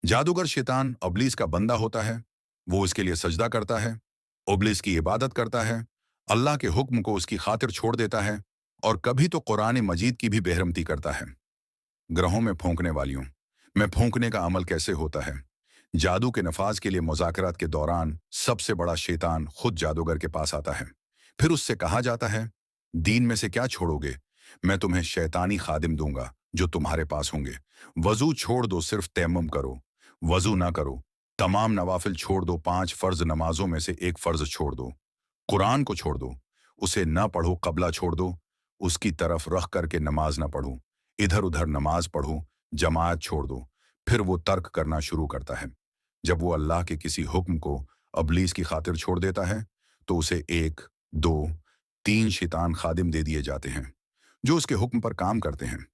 जादूगर शैतान इब्लीस का बंदा होता है। वो इसके लिए सजदा करता है, इब्लीस की इबादत करता है, अल्लाह के हुक्म को उसकी खातिर छोड़ देता है और कभी तो कुरान मजीद की भी बेहरमती करता है। ग्रहों में फूंकने वालियों में फूंकने का अमल कैसे होता है? जादू के नफाज के लिए मुज़ाकरात के दौरान सबसे बड़ा शैतान खुद जादूगर के पास आता है। फिर उससे कहा जाता है, दीन में से क्या छोड़ोगे? मैं तुम्हें शैतानी खादिम दूंगा जो तुम्हारे पास होंगे। वजू छोड़ दो, सिर्फ तयम्मुम करो। वजू ना करो, तमाम नवाफिल छोड़ दो, 5 फर्ज नमाजों में से एक फर्ज छोड़ दो। कुरान को छोड़ दो, उसे ना पढ़ो, कबला छोड़ दो, उसकी तरफ रख करके नमाज ना पढ़ो, इधर उधर नमाज पढ़ो, जमात छोड़ दो। फिर वो तर्क करना शुरू करता है। जब वो अल्लाह के किसी हुक्म को अबलीस की खातिर छोड़ देता है तो उसे 1, 2, 3 शैतान खादिम दे दिए जाते हैं जो उसके हुक्म पर काम करते हैं।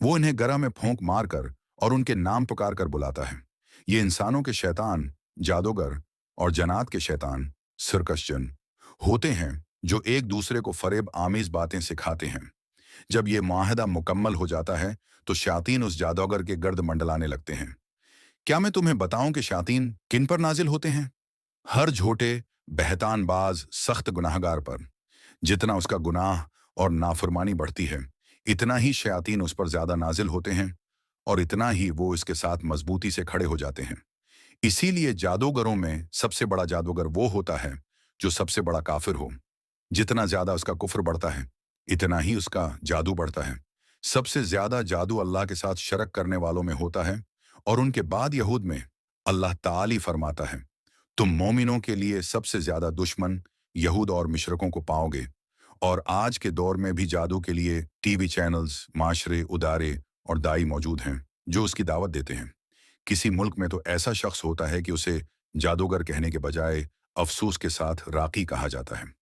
वो इन्हें गरा में फोंक मार कर और उनके नाम पुकार कर बुलाता है। ये इंसानों के शैतान, जादूगर और जन्नात के शैतान, सरकशजन होते हैं जो एक दूसरे को फरेब आमीज बातें सिखाते हैं। जब ये मुआहदा मुकम्मल हो जाता है तो शायातीन उस जादूगर के गर्द मंडलाने लगते हैं। क्या मैं तुम्हें बताऊं कि शायातीन किन पर नाजिल होते हैं? हर झूठे, बहतानबाज, सख्त गुनाहगार पर। जितना उसका गुनाह और नाफरमानी बढ़ती है, इतना ही शयातीन उस पर ज्यादा नाजिल होते हैं और इतना ही वो इसके साथ मजबूती से खड़े हो जाते हैं। इसीलिए जादूगरों में सबसे बड़ा जादूगर वो होता है जो सबसे बड़ा काफिर हो। जितना ज्यादा उसका कुफ्र बढ़ता है, इतना ही उसका जादू बढ़ता है। सबसे ज्यादा जादू अल्लाह के साथ शरक करने वालों में होता है और उनके बाद यहूद में। अल्लाह ताली फरमाता है, तुम मोमिनों के लिए सबसे ज्यादा दुश्मन यहूद और मिशरकों को पाओगे। और आज के दौर में भी जादू के लिए टीवी चैनल्स, माशरे, उदारे और दाई मौजूद हैं जो उसकी दावत देते हैं। किसी मुल्क में तो ऐसा शख्स होता है कि उसे जादूगर कहने के बजाय अफसोस के साथ राकी कहा जाता है।